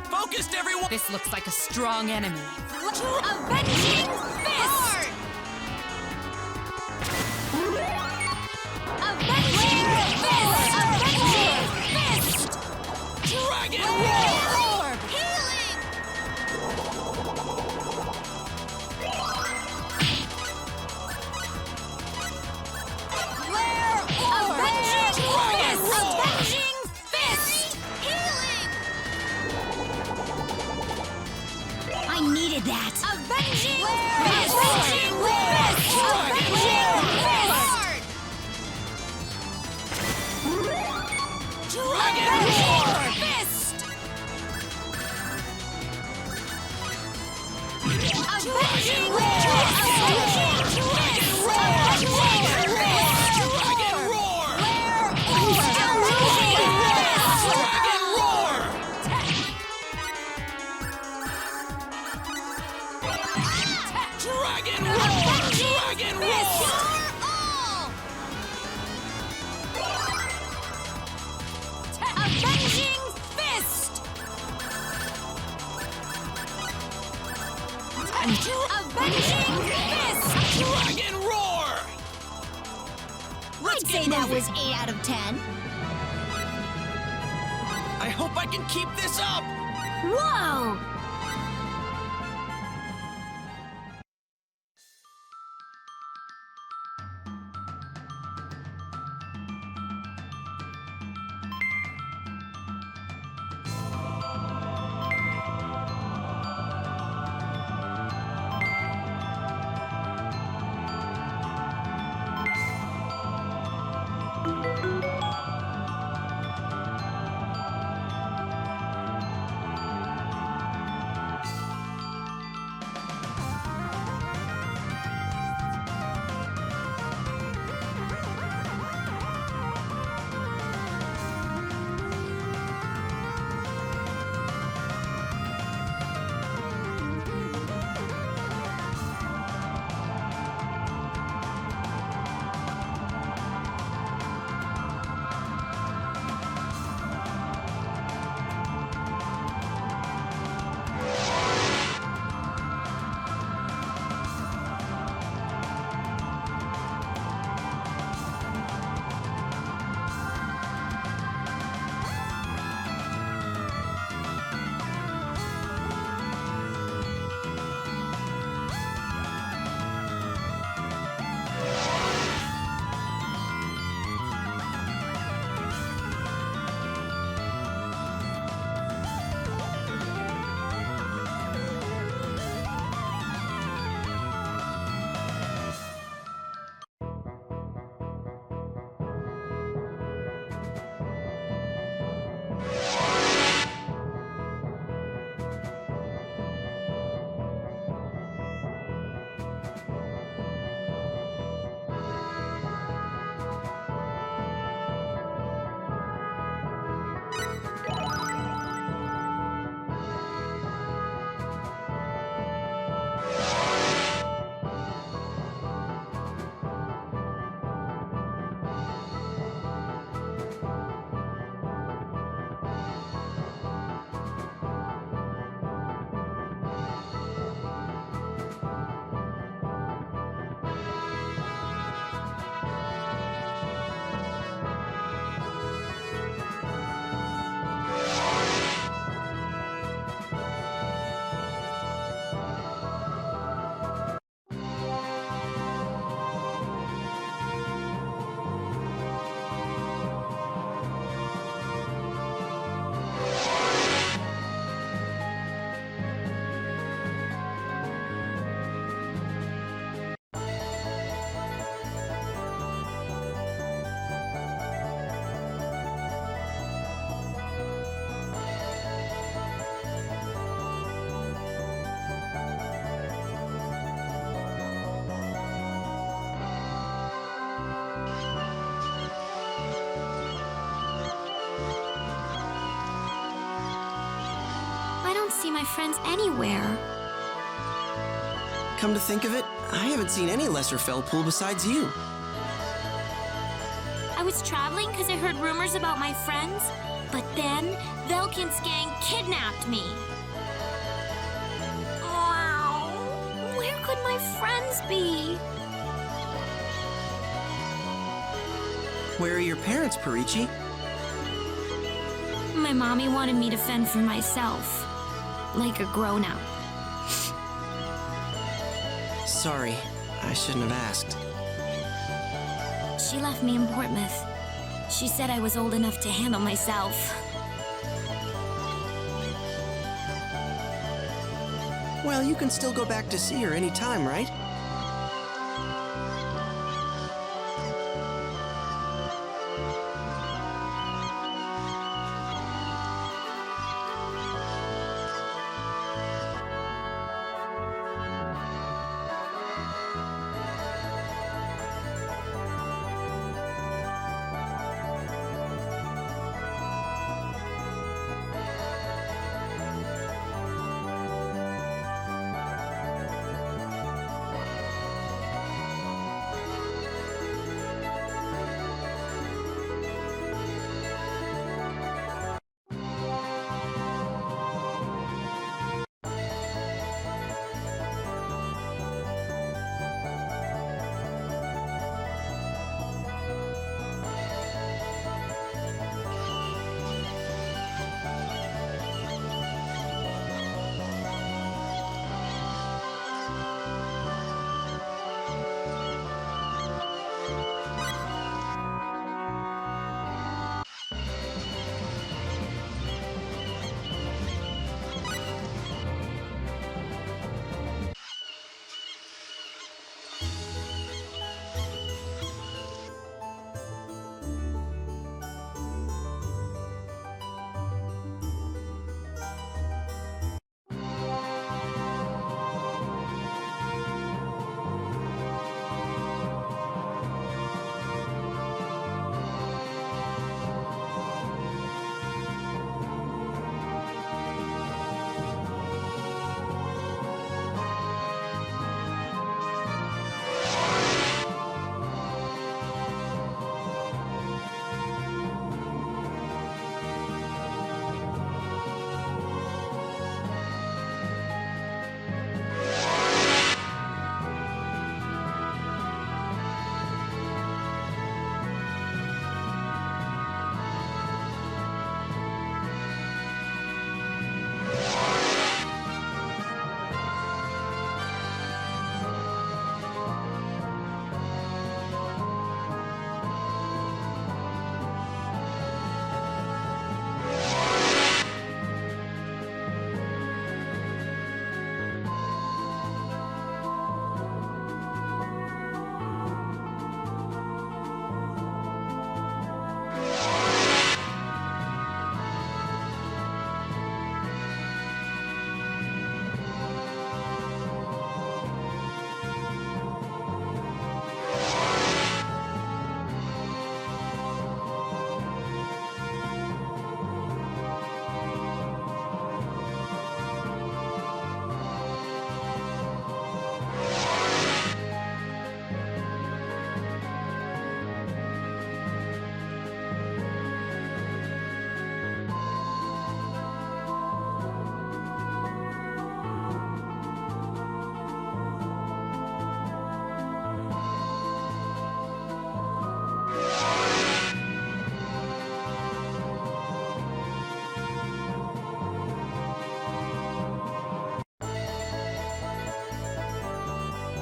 Focused, everyone! This looks like a strong enemy. Avenging Fist! Avenging Fist! Avenging Fist! Dragon Orb! Healing! Flare Orb! Avenging Fist! Avenging Fist! Healing! I needed that. Avenging Fist! Avenging Fist! Avenging Fist! Avenging Dragon Roar! I'd say that was 8 out of 10. I hope I can keep this up! Whoa! my friends anywhere. Come to think of it, I haven't seen any lesser Felpool besides you. I was traveling because I heard rumors about my friends, but then Velkin's gang kidnapped me. Wow, where could my friends be? Where are your parents, Pericci? My mommy wanted me to fend for myself, like a grown-up. Sorry, I shouldn't have asked. She left me in Portmith. She said I was old enough to handle myself. Well, you can still go back to see her anytime, right?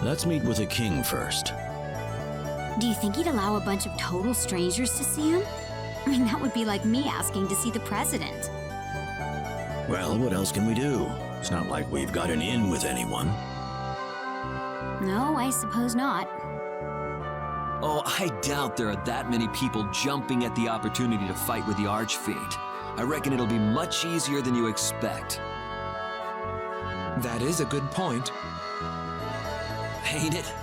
Let's meet with the king first. Do you think he'd allow a bunch of total strangers to see him? I mean, that would be like me asking to see the president. Well, what else can we do? It's not like we've got an in with anyone. No, I suppose not. Oh, I doubt there are that many people jumping at the opportunity to fight with the Archfiend. I reckon it'll be much easier than you expect. That is a good point. Ain't it?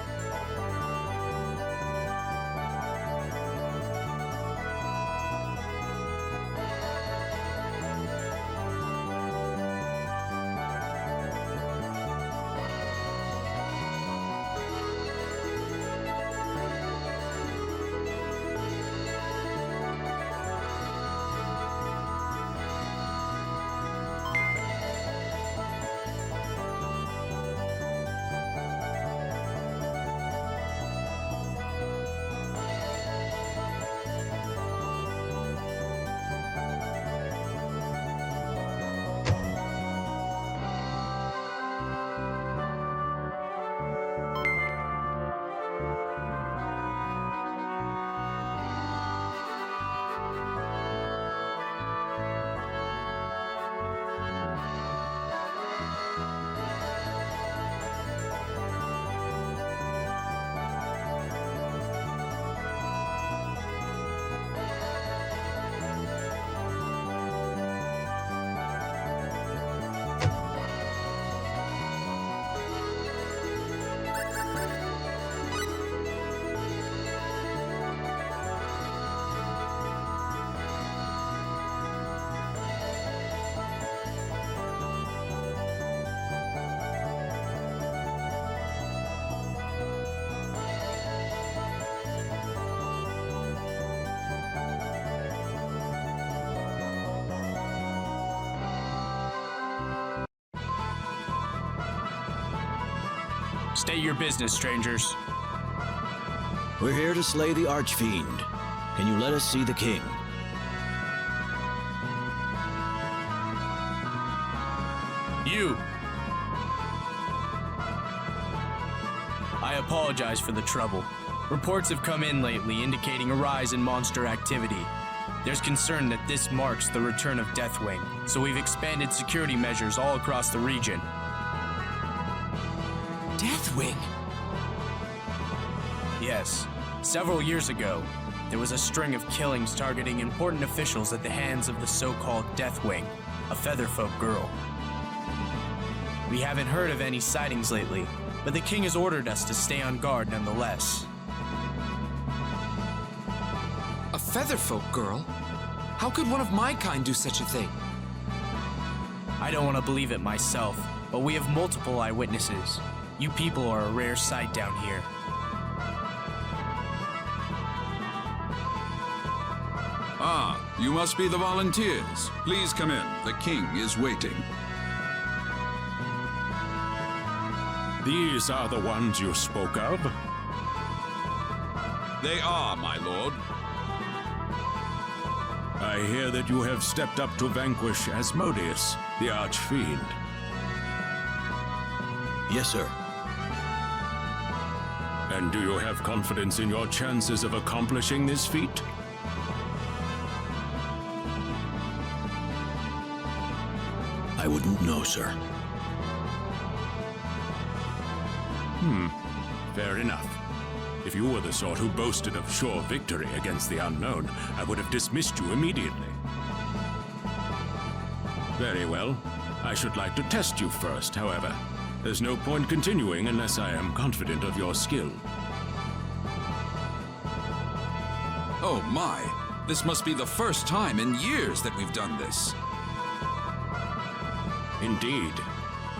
State your business, strangers. We're here to slay the Archfiend. Can you let us see the king? You! I apologize for the trouble. Reports have come in lately indicating a rise in monster activity. There's concern that this marks the return of Deathwing, so we've expanded security measures all across the region. Deathwing? Yes. Several years ago, there was a string of killings targeting important officials at the hands of the so-called Deathwing, a Featherfolk girl. We haven't heard of any sightings lately, but the king has ordered us to stay on guard nonetheless. A Featherfolk girl? How could one of my kind do such a thing? I don't want to believe it myself, but we have multiple eyewitnesses. You people are a rare sight down here. Ah, you must be the volunteers. Please come in. The king is waiting. These are the ones you spoke of? They are, my lord. I hear that you have stepped up to vanquish Asmodeus, the Archfiend. Yes, sir. And do you have confidence in your chances of accomplishing this feat? I wouldn't know, sir. Fair enough. If you were the sort who boasted of sure victory against the unknown, I would have dismissed you immediately. Very well. I should like to test you first, however. There's no point continuing unless I am confident of your skill. Oh my, this must be the first time in years that we've done this. Indeed.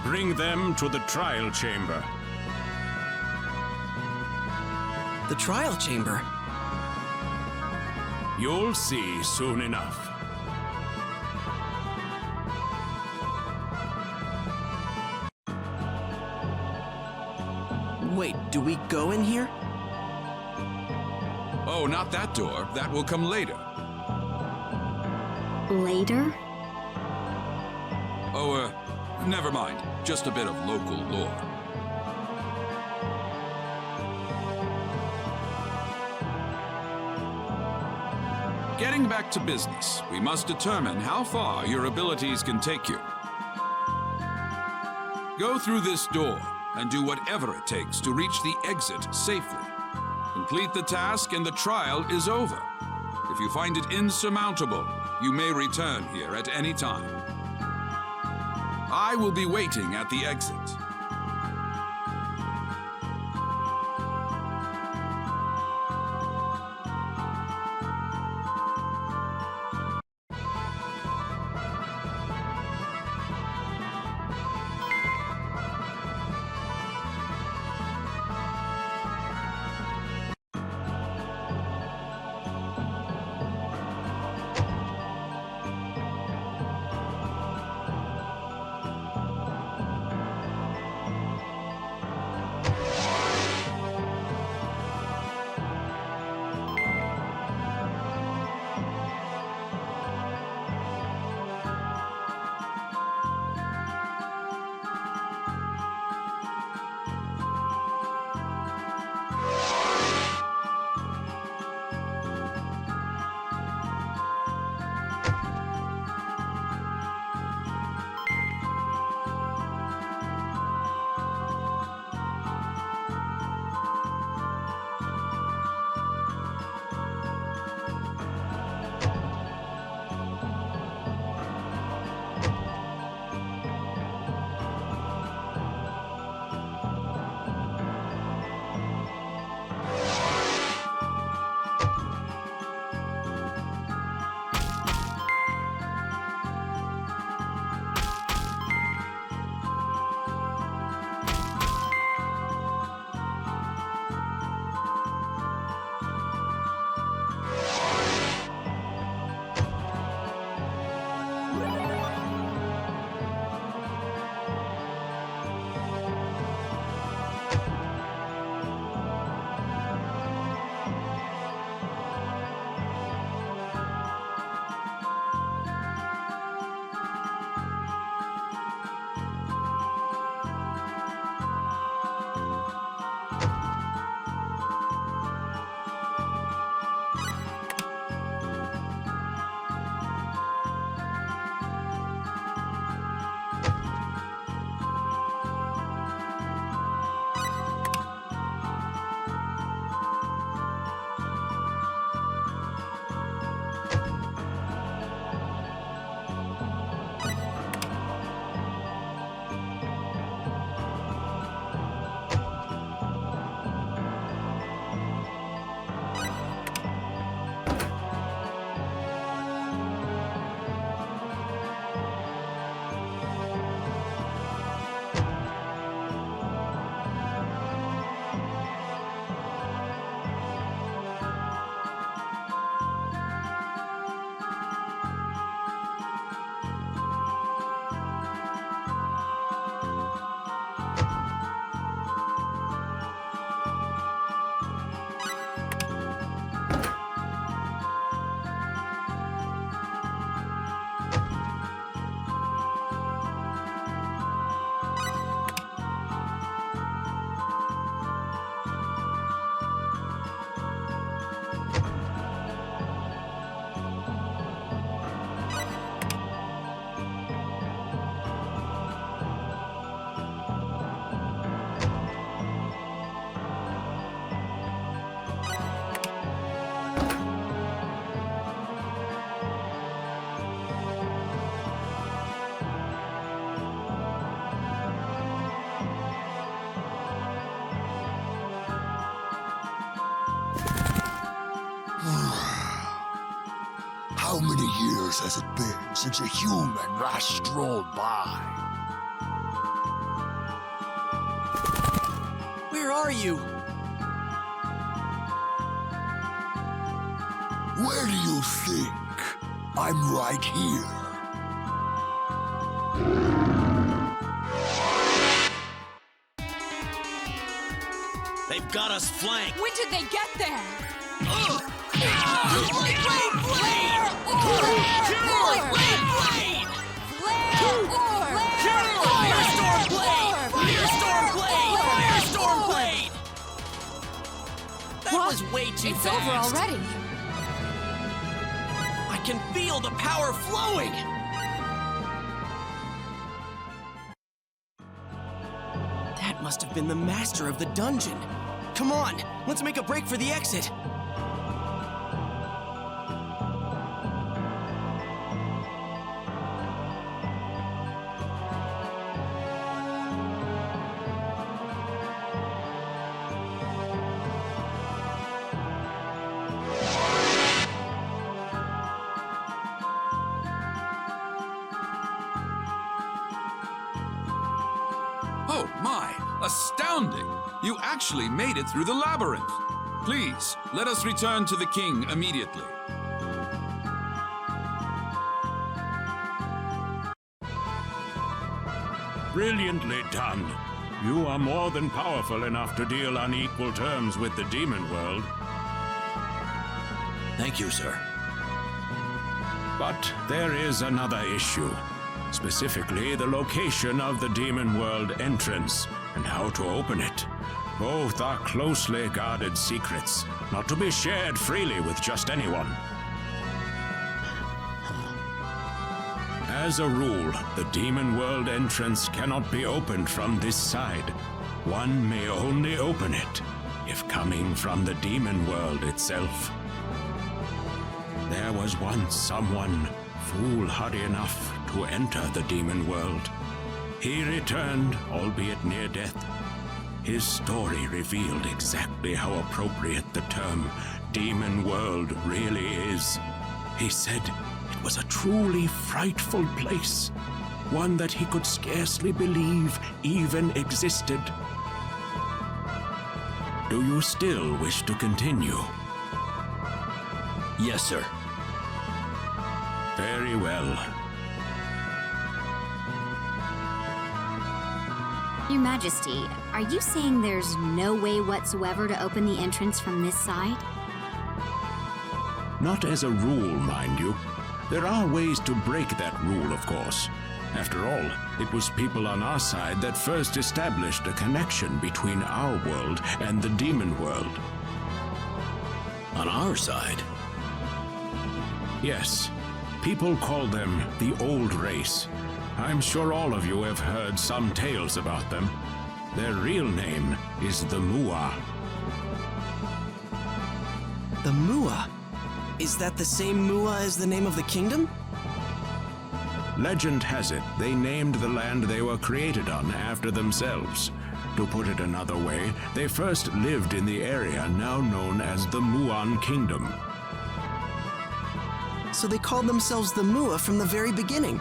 Bring them to the trial chamber. The trial chamber. You'll see soon enough. Wait, do we go in here? Oh, not that door. That will come later. Later? Oh, never mind. Just a bit of local lore. Getting back to business, we must determine how far your abilities can take you. Go through this door and do whatever it takes to reach the exit safely. Complete the task and the trial is over. If you find it insurmountable, you may return here at any time. I will be waiting at the exit. years has it been since a human last strolled by? Where are you? Where do you think? I'm right here. They've got us flanked. When did they get there? That was way too It's fast. over already. I can feel the power flowing. That must have been the master of the dungeon. Come on, let's make a break for the exit. Oh my, astounding! You actually made it through the labyrinth. Please, let us return to the king immediately. Brilliantly done. You are more than powerful enough to deal on equal terms with the demon world. Thank you, sir. But there is another issue. Specifically, the location of the demon world entrance and how to open it. Both are closely guarded secrets, not to be shared freely with just anyone. As a rule, the demon world entrance cannot be opened from this side. One may only open it if coming from the demon world itself. There was once someone foolhardy enough to enter the demon world. He returned, albeit near death. His story revealed exactly how appropriate the term demon world really is. He said it was a truly frightful place, one that he could scarcely believe even existed. Do you still wish to continue? Yes, sir. Very well. Your Majesty, are you saying there's no way whatsoever to open the entrance from this side? Not as a rule, mind you. There are ways to break that rule, of course. After all, it was people on our side that first established a connection between our world and the demon world. On our side? Yes. People call them the Old Race. I'm sure all of you have heard some tales about them. Their real name is the Mua. The Mua? Is that the same Mua as the name of the kingdom? Legend has it they named the land they were created on after themselves. To put it another way, they first lived in the area now known as the Muan Kingdom. So they called themselves the Mua from the very beginning.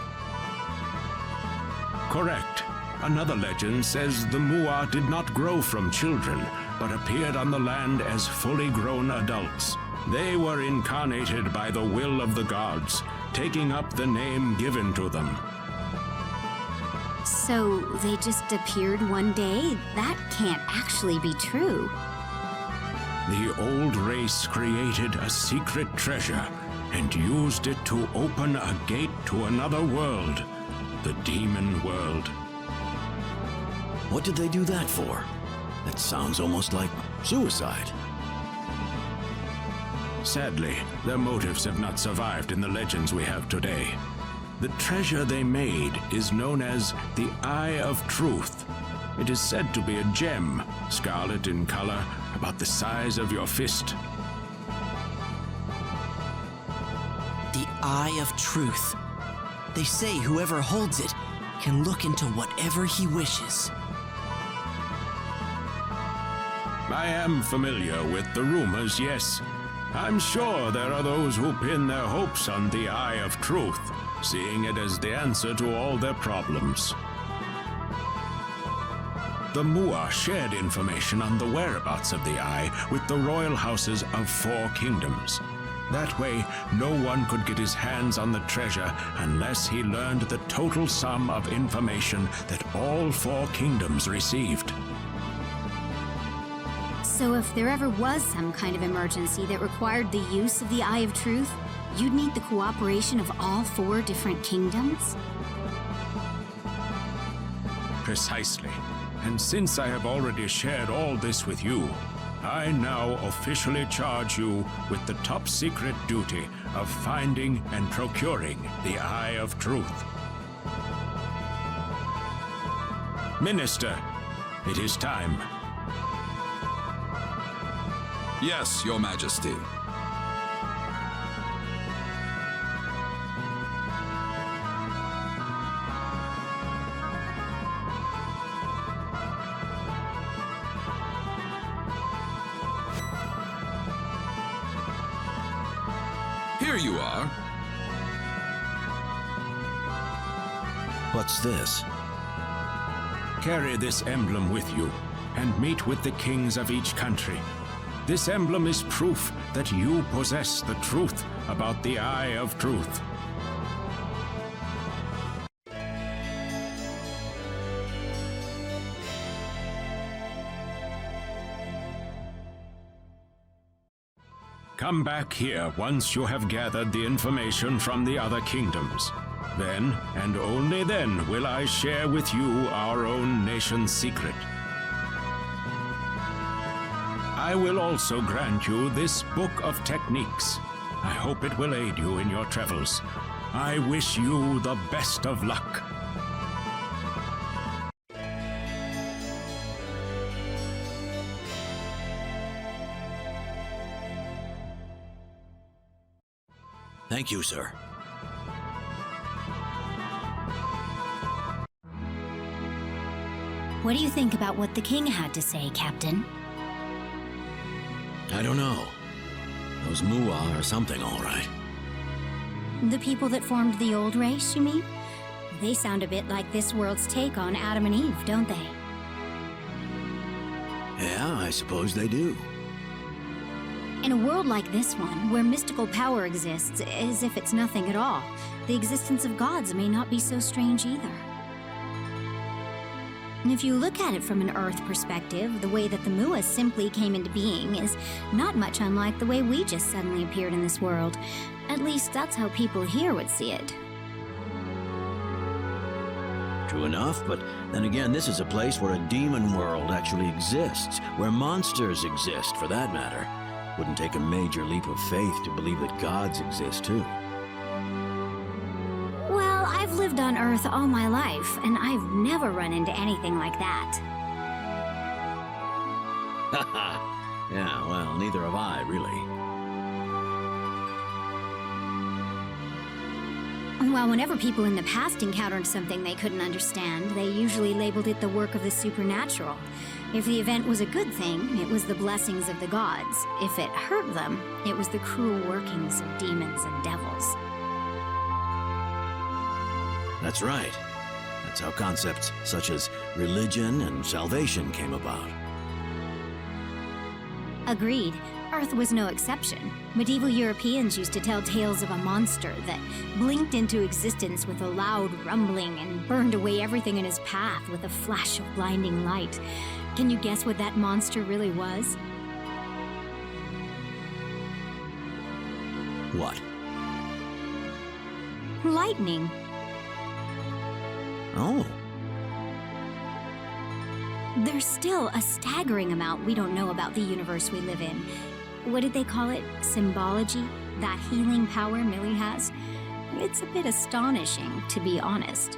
Correct. Another legend says the Mua did not grow from children, but appeared on the land as fully grown adults. They were incarnated by the will of the gods, taking up the name given to them. So they just appeared one day? That can't actually be true. The old race created a secret treasure and used it to open a gate to another world, the demon world. What did they do that for? That sounds almost like suicide. Sadly, their motives have not survived in the legends we have today. The treasure they made is known as the Eye of Truth. It is said to be a gem, scarlet in color, about the size of your fist. The Eye of Truth. They say whoever holds it can look into whatever he wishes. I am familiar with the rumors, yes. I'm sure there are those who pin their hopes on the Eye of Truth, seeing it as the answer to all their problems. The Mua shared information on the whereabouts of the Eye with the royal houses of 4 kingdoms. That way, no one could get his hands on the treasure unless he learned the total sum of information that all 4 kingdoms received. So if there ever was some kind of emergency that required the use of the Eye of Truth, you'd need the cooperation of all 4 different kingdoms? Precisely. And since I have already shared all this with you, I now officially charge you with the top secret duty of finding and procuring the Eye of Truth. Minister, it is time. Yes, Your Majesty. Here you are. What's this? Carry this emblem with you, and meet with the kings of each country. This emblem is proof that you possess the truth about the Eye of Truth. Come back here once you have gathered the information from the other kingdoms. Then, and only then, will I share with you our own nation's secret. I will also grant you this book of techniques. I hope it will aid you in your travels. I wish you the best of luck. Thank you, sir. What do you think about what the king had to say, Captain? I don't know. Those Mua are something, all right. The people that formed the old race, you mean? They sound a bit like this world's take on Adam and Eve, don't they? Yeah, I suppose they do. In a world like this one, where mystical power exists as if it's nothing at all, the existence of gods may not be so strange either. And if you look at it from an Earth perspective, the way that the Mua simply came into being is not much unlike the way we just suddenly appeared in this world. At least that's how people here would see it. True enough, but then again, this is a place where a demon world actually exists, where monsters exist, for that matter. Wouldn't take a major leap of faith to believe that gods exist, too. Well, I've lived on Earth all my life, and I've never run into anything like that. Haha. Yeah, well, neither have I, really. Well, whenever people in the past encountered something they couldn't understand, they usually labeled it the work of the supernatural. If the event was a good thing, it was the blessings of the gods. If it hurt them, it was the cruel workings of demons and devils. That's right. That's how concepts such as religion and salvation came about. Agreed. Earth was no exception. Medieval Europeans used to tell tales of a monster that blinked into existence with a loud rumbling and burned away everything in his path with a flash of blinding light. Can you guess what that monster really was? What? Lightning. Oh. There's still a staggering amount we don't know about the universe we live in. What did they call it? Symbology? That healing power Millie has? It's a bit astonishing, to be honest.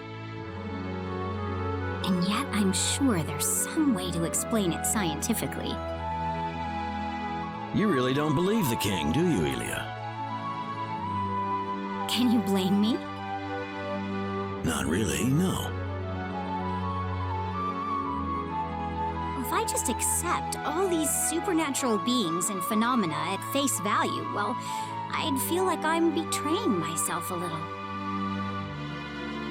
And yet I'm sure there's some way to explain it scientifically. You really don't believe the king, do you, Ille? Can you blame me? Not really, no. I just accept all these supernatural beings and phenomena at face value, well, I'd feel like I'm betraying myself a little.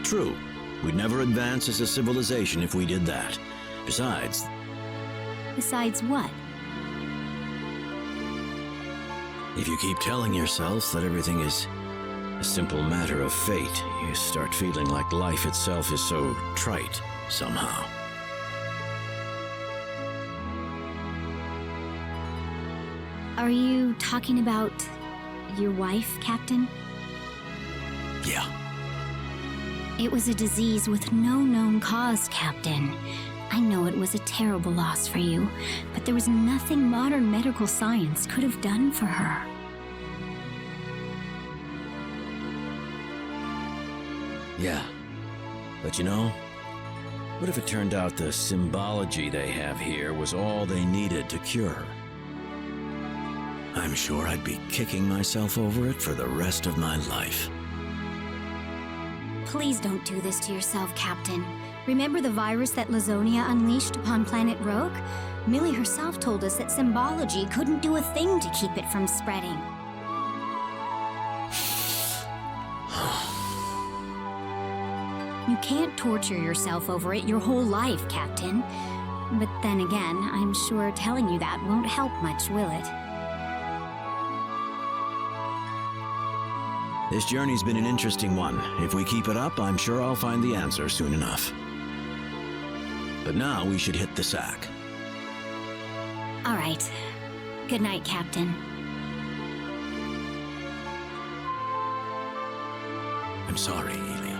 True. We'd never advance as a civilization if we did that. Besides... Besides what? If you keep telling yourself that everything is a simple matter of fate, you start feeling like life itself is so trite, somehow. Are you talking about your wife, Captain? Yeah. It was a disease with no known cause, Captain. I know it was a terrible loss for you, but there was nothing modern medical science could have done for her. Yeah. But you know, what if it turned out the symbology they have here was all they needed to cure her? I'm sure I'd be kicking myself over it for the rest of my life. Please don't do this to yourself, Captain. Remember the virus that Lazonia unleashed upon planet Rogue? Millie herself told us that symbology couldn't do a thing to keep it from spreading. You can't torture yourself over it your whole life, Captain. But then again, I'm sure telling you that won't help much, will it? This journey's been an interesting one. If we keep it up, I'm sure I'll find the answer soon enough. But now we should hit the sack. All right. Good night, Captain. I'm sorry, Ille.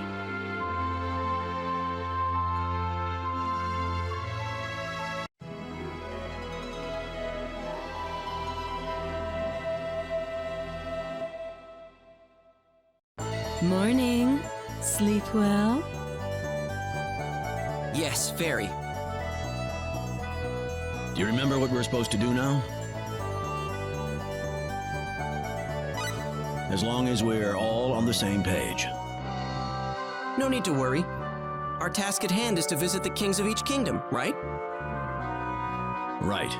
Morning. Sleep well? Yes, very. Do you remember what we're supposed to do now? As long as we're all on the same page. No need to worry. Our task at hand is to visit the kings of each kingdom, right? Right.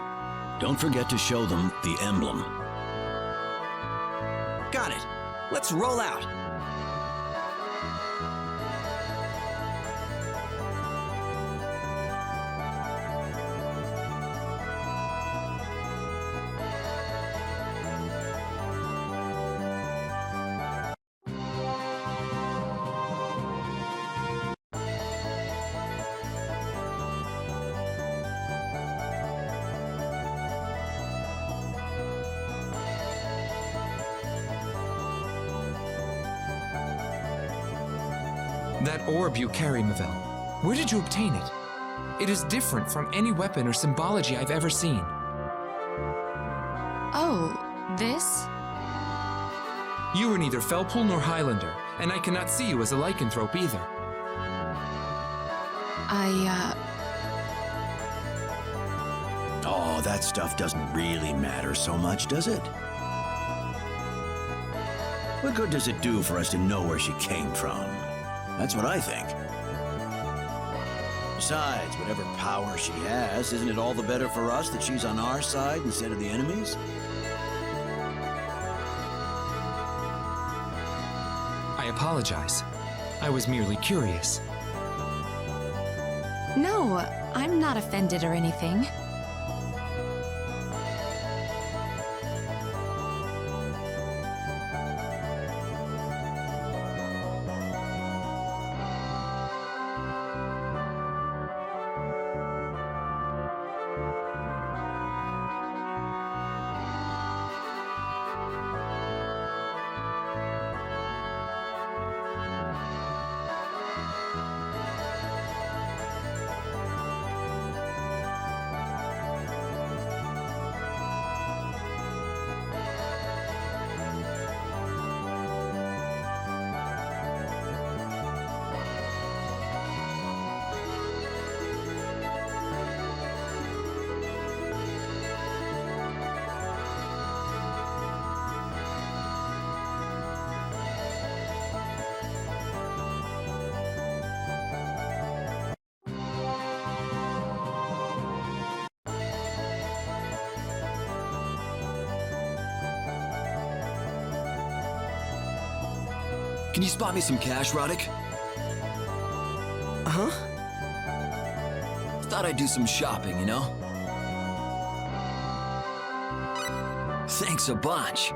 Don't forget to show them the emblem. Got it. Let's roll out. That orb you carry, Mavelle. Where did you obtain it? It is different from any weapon or symbology I've ever seen. Oh, this? You are neither Felpool nor Highlander, and I cannot see you as a lycanthrope either. Oh, that stuff doesn't really matter so much, does it? What good does it do for us to know where she came from? That's what I think. Besides, whatever power she has, isn't it all the better for us that she's on our side instead of the enemy's? I apologize. I was merely curious. No, I'm not offended or anything. Can you spot me some cash, Ronyx? Huh? Thought I'd do some shopping, you know? Thanks a bunch.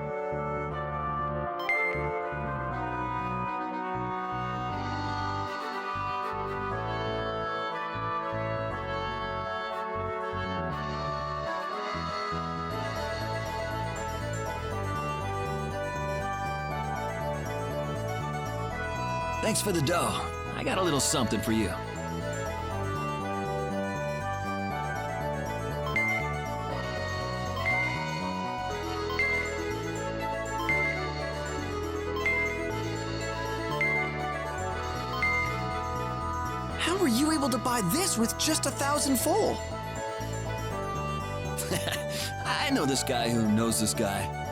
Thanks for the dough. I got a little something for you. How were you able to buy this with just 1,000 full? I know this guy who knows this guy.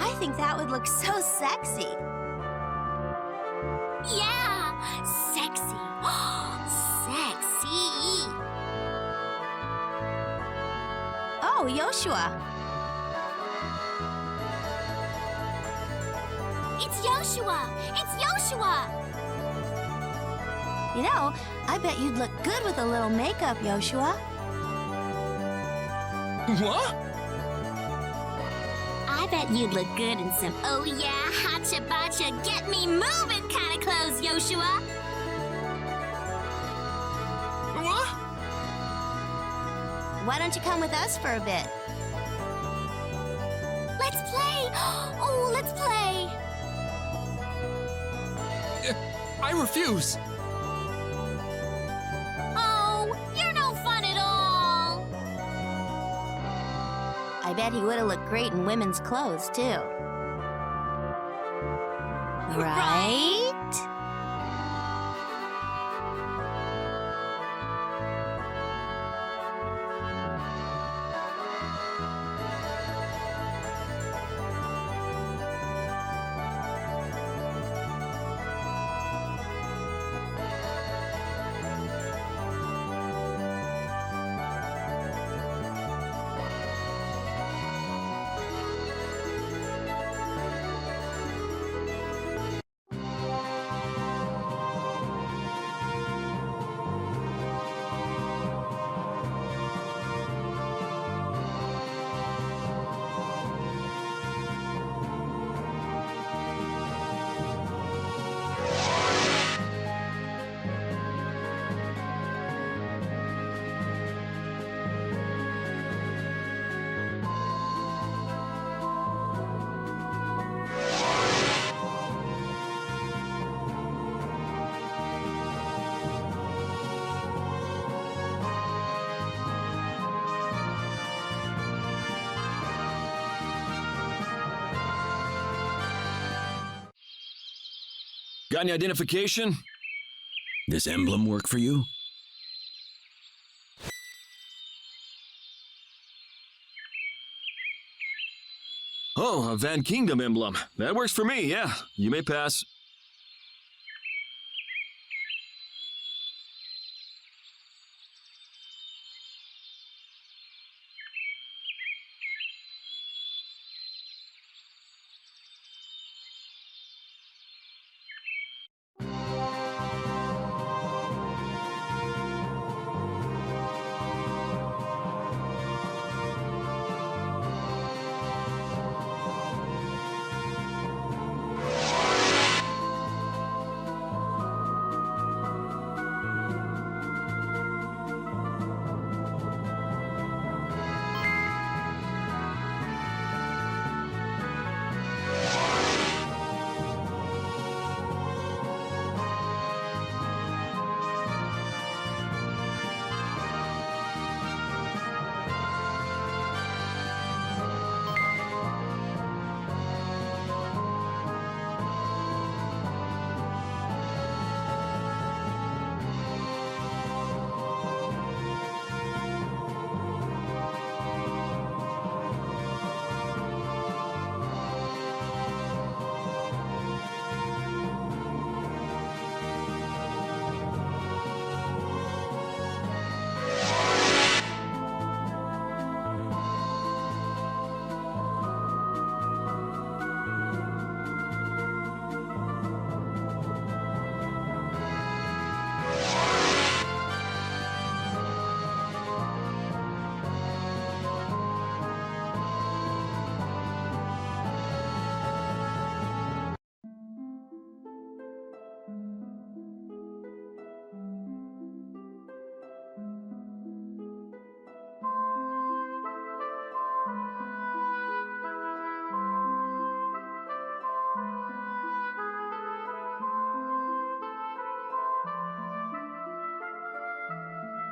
I think that would look so sexy. Yeah! Sexy. Sexy! Oh, Ioshua. It's Ioshua! It's Ioshua! You know, I bet you'd look good with a little makeup, Ioshua. What? I bet you'd look good in some oh yeah, hacha bacha, get me moving kind of clothes, Ioshua! What? Why don't you come with us for a bit? Let's play! Oh, let's play! I refuse. Oh, you're no fun at all! I bet he would have looked great in women's clothes, too. Right? Got any identification? This emblem work for you? Oh, a Van Kingdom emblem. That works for me, yeah. You may pass.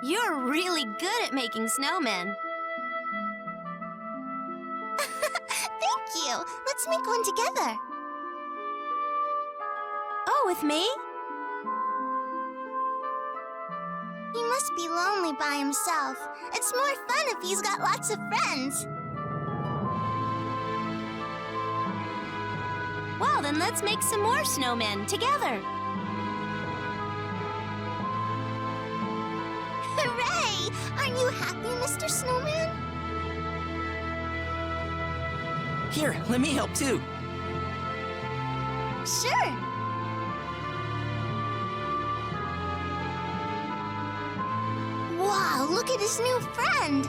You're really good at making snowmen. Thank you. Let's make one together. Oh, with me? He must be lonely by himself. It's more fun if he's got lots of friends. Well, then let's make some more snowmen together. Hooray! Aren't you happy, Mr. Snowman? Here, let me help too. Sure. Wow, look at his new friend.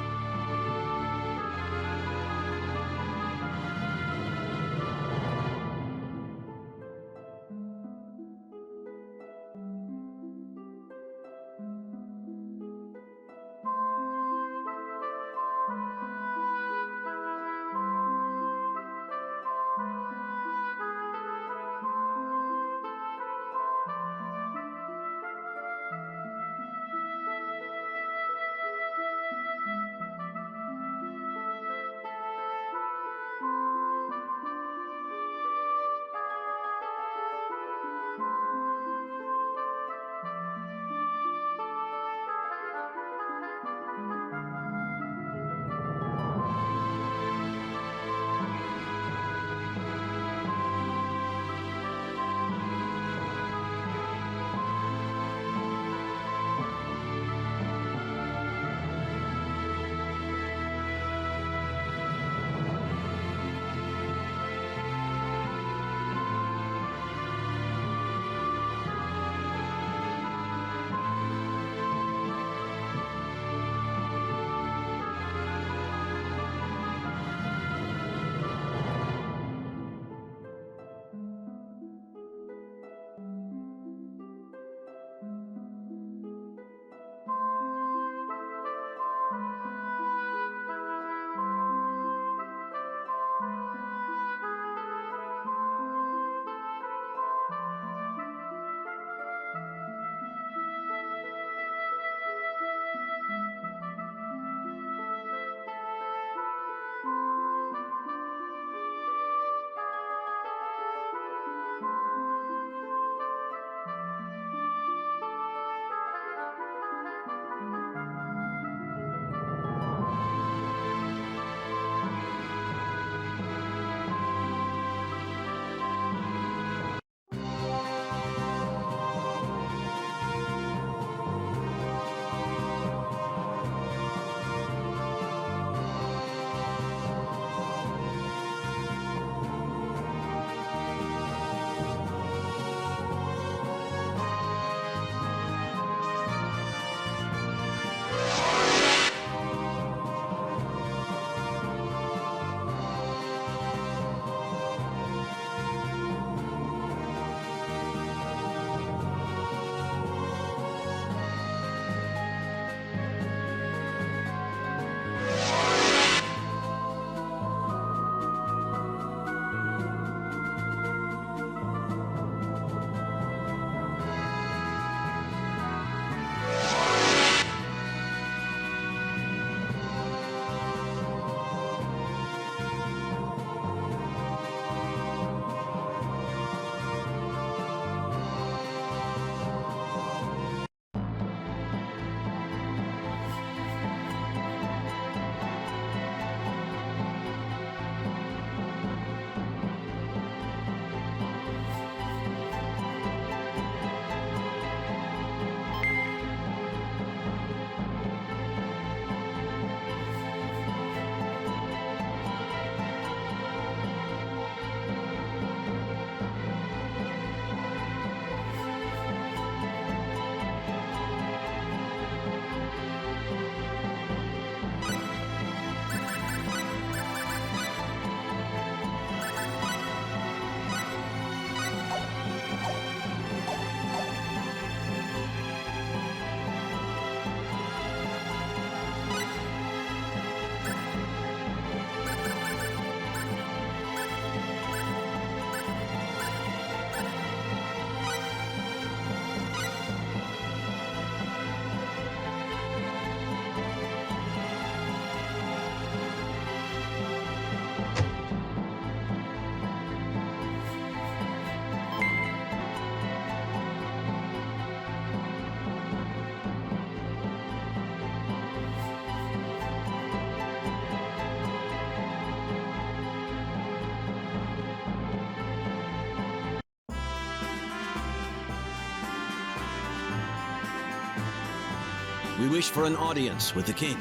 We wish for an audience with the king.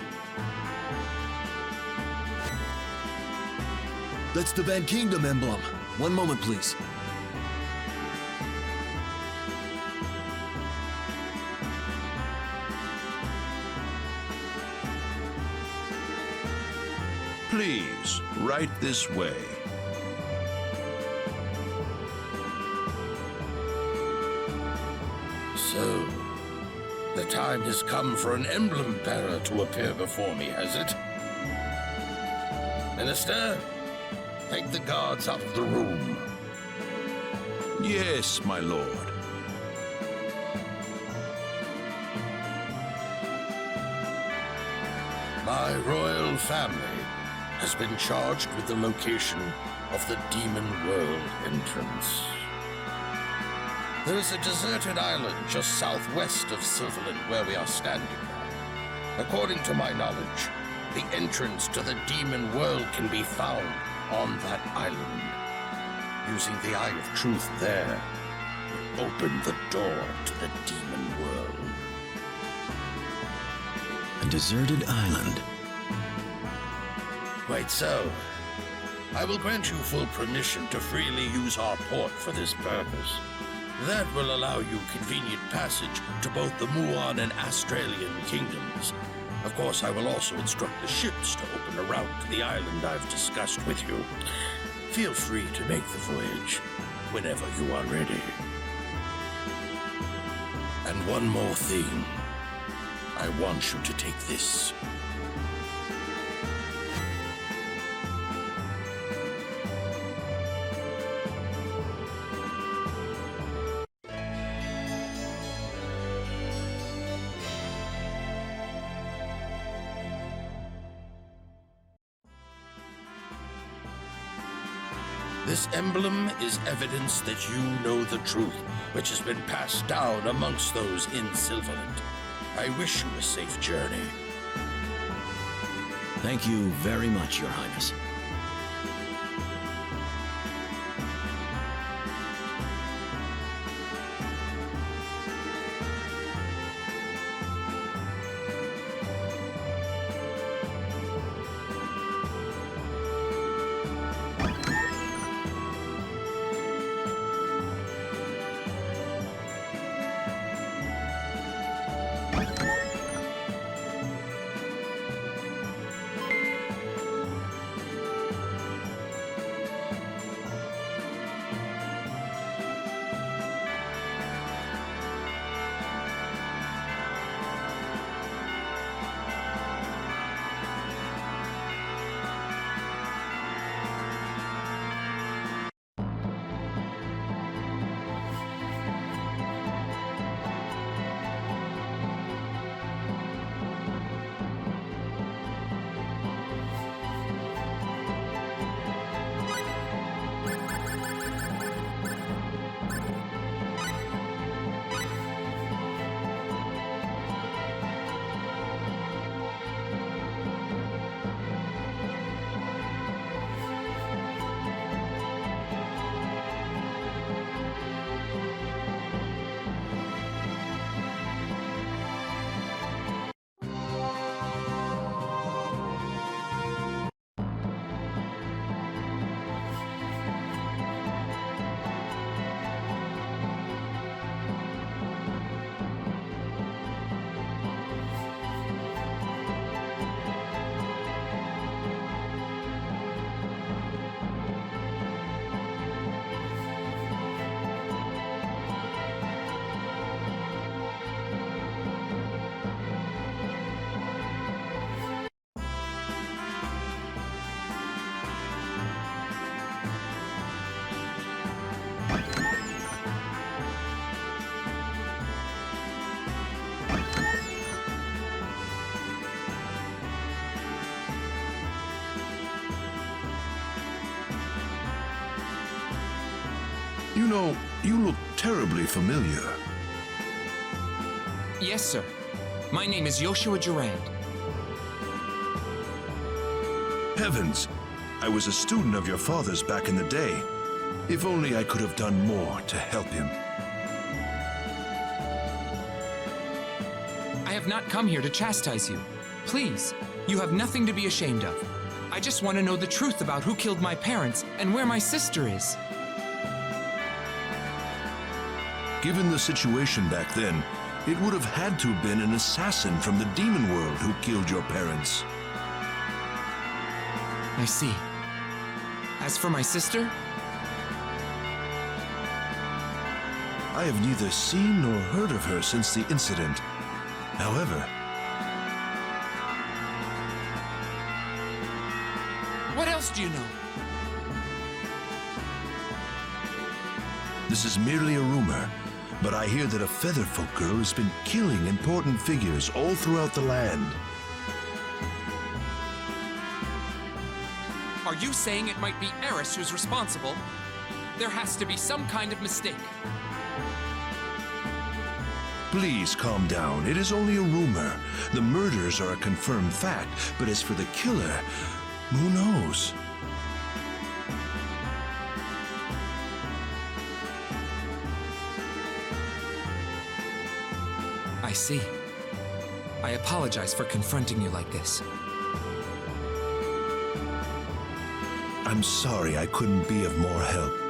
That's the Van Kingdom emblem. One moment, please. Please, right this way. So, the time has come for an emblem bearer to appear before me, has it? Minister, take the guards out of the room. Yes, my lord. My royal family has been charged with the location of the Demon World entrance. There is a deserted island just southwest of Silvalant where we are standing now. According to my knowledge, the entrance to the Demon World can be found on that island. Using the Eye of Truth there will open the door to the Demon World. A deserted island. Quite so. I will grant you full permission to freely use our port for this purpose. That will allow you convenient passage to both the Muon and Australian kingdoms. Of course, I will also instruct the ships to open a route to the island I've discussed with you. Feel free to make the voyage whenever you are ready. And one more thing. I want you to take this. This emblem is evidence that you know the truth, which has been passed down amongst those in Silvalant. I wish you a safe journey. Thank you very much, Your Highness. You know, you look terribly familiar. Yes, sir. My name is Ioshua Durand. Heavens, I was a student of your father's back in the day. If only I could have done more to help him. I have not come here to chastise you. Please, you have nothing to be ashamed of. I just want to know the truth about who killed my parents and where my sister is. Given the situation back then, it would have had to have been an assassin from the demon world who killed your parents. I see. As for my sister, I have neither seen nor heard of her since the incident. However, what else do you know? this is merely a rumor, but I hear that a featherfolk girl has been killing important figures all throughout the land. Are you saying it might be Eris who's responsible? There has to be some kind of mistake. Please calm down. It is only a rumor. The murders are a confirmed fact, but as for the killer, who knows? I see. I apologize for confronting you like this. I'm sorry I couldn't be of more help.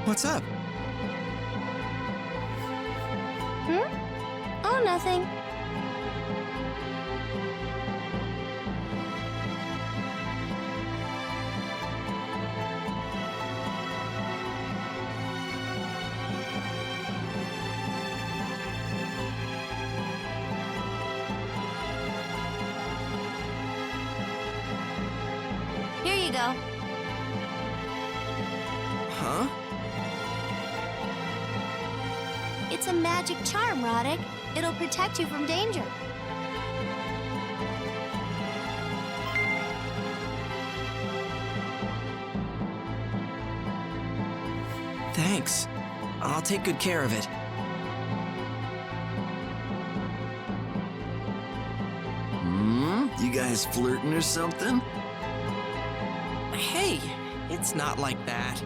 What's up? Oh, nothing. Here you go. Huh? It's a magic charm, Ronyx. It'll protect you from danger. Thanks. I'll take good care of it. You guys flirting or something? Hey, it's not like that.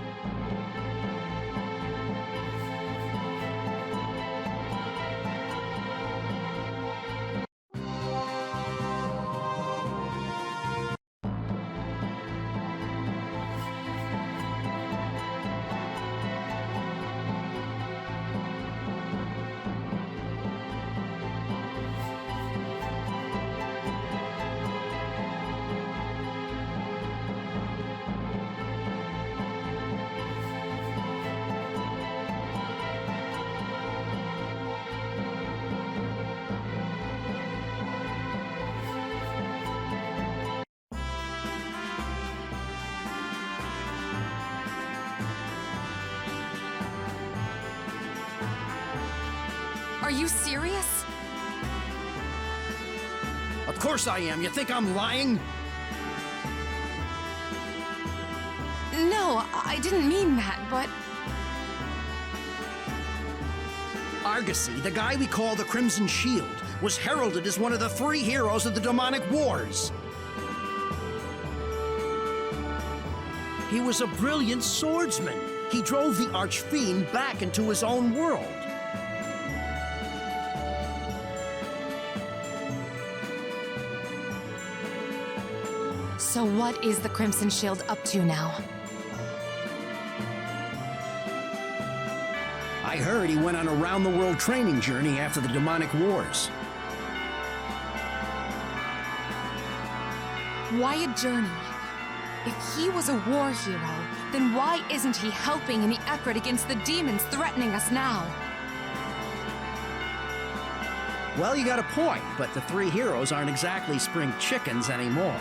Are you serious? Of course I am. You think I'm lying? No, I didn't mean that, but... Argosy, the guy we call the Crimson Shield, was heralded as one of the 3 heroes of the demonic wars. He was a brilliant swordsman. He drove the Archfiend back into his own world. So what is the Crimson Shield up to now? I heard he went on a round-the-world training journey after the demonic wars. Why a journey? If he was a war hero, then why isn't he helping in the effort against the demons threatening us now? Well, you got a point, but the 3 heroes aren't exactly spring chickens anymore.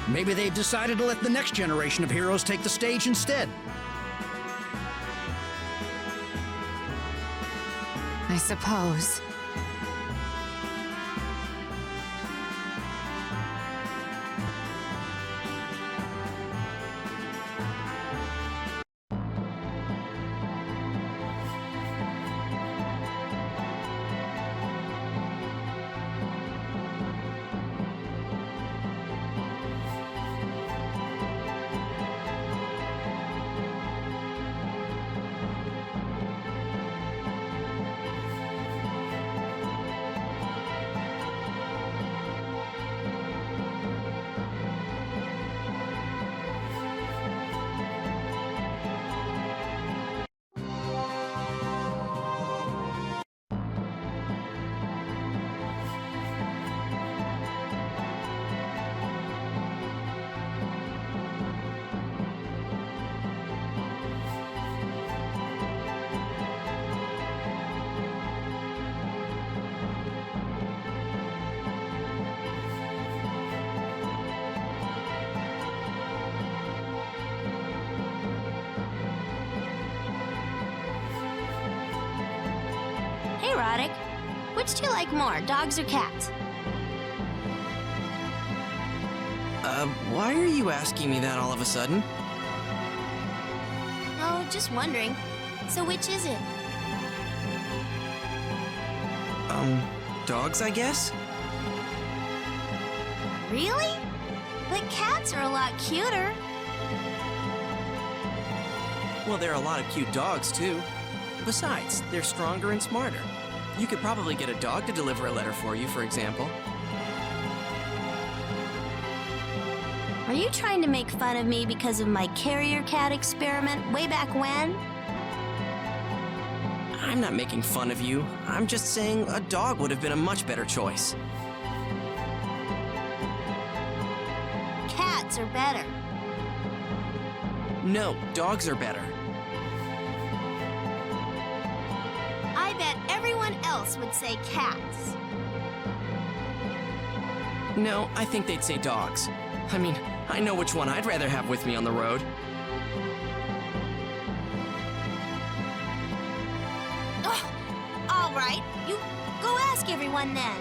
Maybe they've decided to let the next generation of heroes take the stage instead. I suppose. Hey, Roddick. Which do you like more, dogs or cats? Why are you asking me that all of a sudden? Oh, just wondering. So which is it? Dogs, I guess? Really? But cats are a lot cuter. Well, there are a lot of cute dogs, too. Besides, they're stronger and smarter. You could probably get a dog to deliver a letter for you, for example. Are you trying to make fun of me because of my carrier cat experiment way back when? I'm not making fun of you. I'm just saying a dog would have been a much better choice. Cats are better. No, dogs are better. I bet everyone else would say cats. No, I think they'd say dogs. I mean, I know which one I'd rather have with me on the road. Ugh. All right, you go ask everyone then.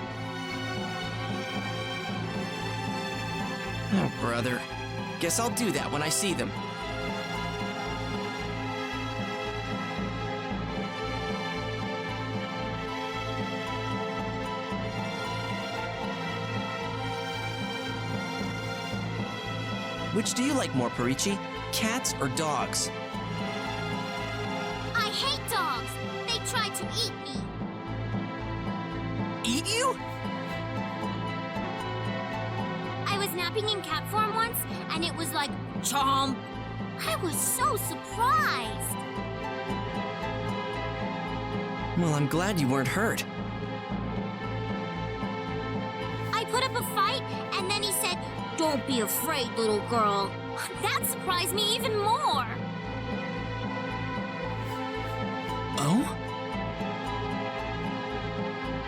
Oh, brother. Guess I'll do that when I see them. Which do you like more, Pericci? Cats or dogs? I hate dogs. They tried to eat me. Eat you? I was napping in cat form once, and it was like, chomp. I was so surprised. Well, I'm glad you weren't hurt. I put up a fight, and then he said, "Don't be afraid, little girl." That surprised me even more. Oh?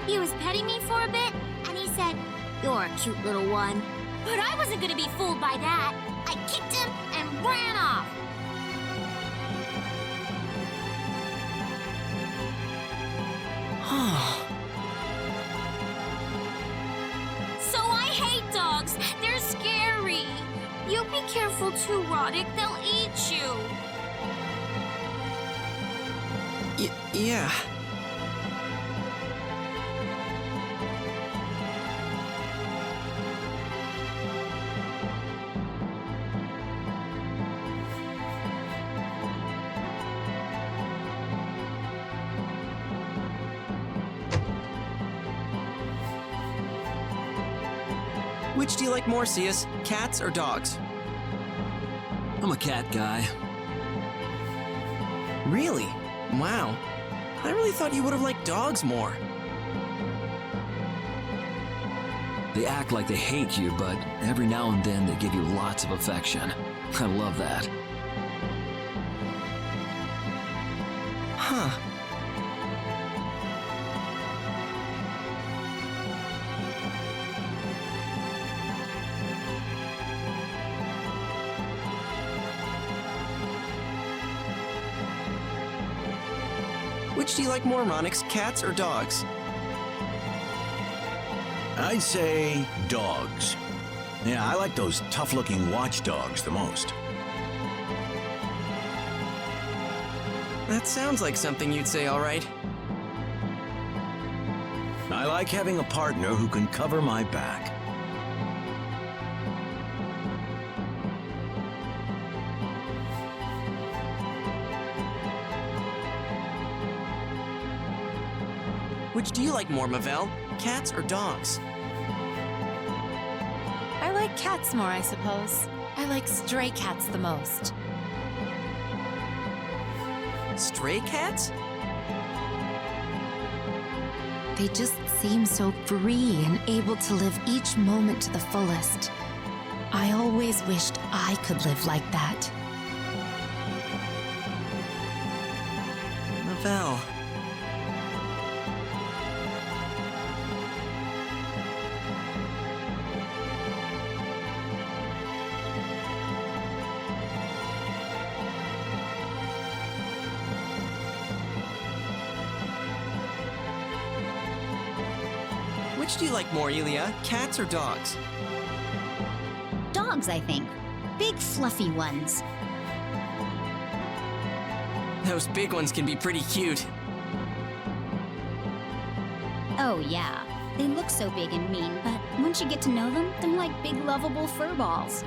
He was petting me for a bit, and he said, "You're a cute little one." But I wasn't gonna be fooled by that. I kicked him and ran off. So I hate dogs. They're scary. You be careful too, Ronyx. They'll eat you. Yeah. Which do you like more, Cyuss? Cats or dogs? I'm a cat guy. Really? Wow. I really thought you would have liked dogs more. They act like they hate you, but every now and then they give you lots of affection. I love that. Huh. Which do you like more, Ronyx? Cats or dogs? I'd say dogs. Yeah, I like those tough-looking watchdogs the most. That sounds like something you'd say, all right. I like having a partner who can cover my back. Which do you like more, Mavelle? Cats or dogs? I like cats more, I suppose. I like stray cats the most. Stray cats? They just seem so free and able to live each moment to the fullest. I always wished I could live like that. Mavelle. Which do you like more, Ille? Cats or dogs? Dogs, I think. Big, fluffy ones. Those big ones can be pretty cute. Oh, yeah. They look so big and mean, but once you get to know them, they're like big, lovable fur balls.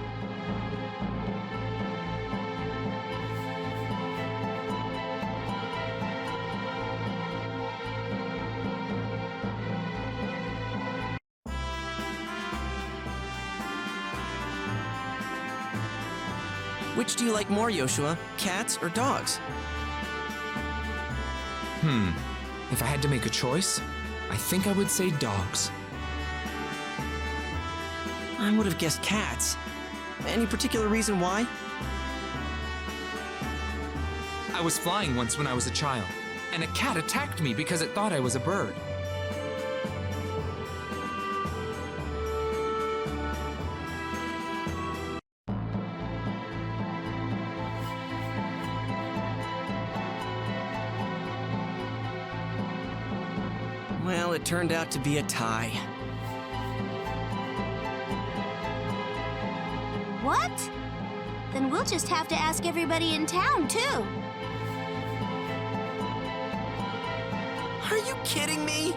Which do you like more, Ioshua? Cats or dogs? If I had to make a choice, I think I would say dogs. I would have guessed cats. Any particular reason why? I was flying once when I was a child, and a cat attacked me because it thought I was a bird. Well, it turned out to be a tie. What? then we'll just have to ask everybody in town, too. Are you kidding me?